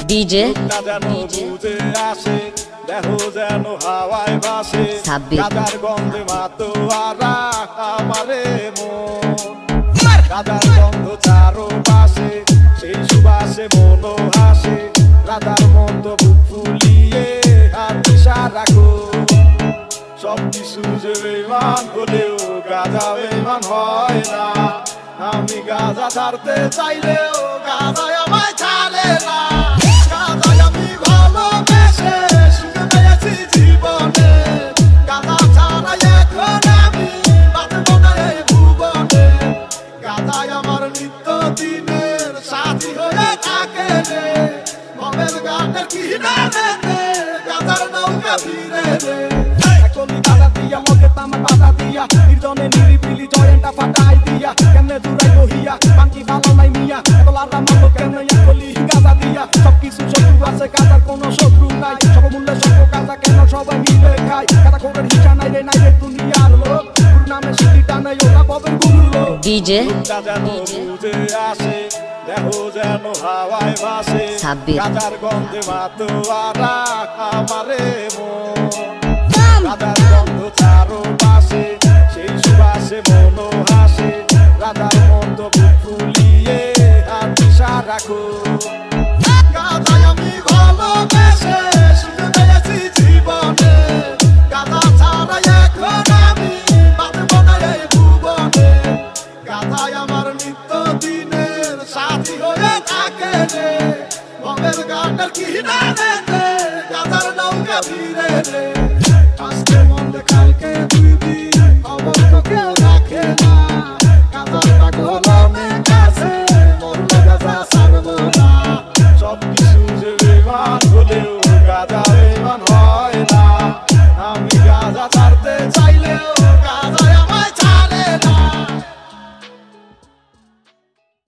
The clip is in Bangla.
ডিজে বুঝে আসে দেখো যেন হাওয়ায় ভাসে গাদার গন্ধে মাতোয়ারা আমারে মন গাদার গন্ধ চারো পাশে সেই সুবাসে মনো হাসে রাধার মতো বুক ফুলিয়ে হাত ইশারা সব কিছু যে বেমান হলেও গাধা বেমান হয় না আমি গাধা ছাড়তে চাইলেও গাধায় আমায় ছাড়ে না গাধায় আমি ভালোবেসে সুখে পেয়েছি জীবনে গাধা ছাড়া এখন আমি বাঁচব না এই ভুবনে গাধায় আমার নিত্য দিনের সাথী হয়ে থাকে রে ভবের গানের কিনারে রে গাধার নৌকা ভিড়ে রে কলি দাদা দিয়া মগে তামার বাধা দিয়া নির্জনে নিরিবিলি জয়েন্টটা ফাটাই দিয়া কেমনে দূরাই রহিয়া বাকি ভালো নাই মিয়া তোলারা মানো কেমনে কলি গাদা দিয়া সব কিছু শত্রু আছে গাদার কোনো শত্রু নাই সব মূল্যে সব গাদা কেন সবাই মিলে খায় গাদা খোরের হিসা নাই রে দুনিয়ার লোক গুরু নামে সিটিটা নাই ওরা ববের গুরু লোক ডিজে বুঝে আসে দেখো যেন হাওয়ায় ভাসে গাদার গন্ধে মাতোয়ারা আমারে মন রাধার গন্ধ চারো পাশে সেই সুবাসে মনো হাসে রাধার মতো বুক ফুলিয়ে হাত ইশারা গাধায় আমি ভালোবেসে সুখে পেয়েছি জীবনে গাধা ছাড়া এখন আমি বাঁচব না এই ভুবনে গাধায় আমার নিত্য দিনের সাথী হয়ে থাকে রে ভবের গানের কিনারে রে গাধার নৌকা ভিড়ে রে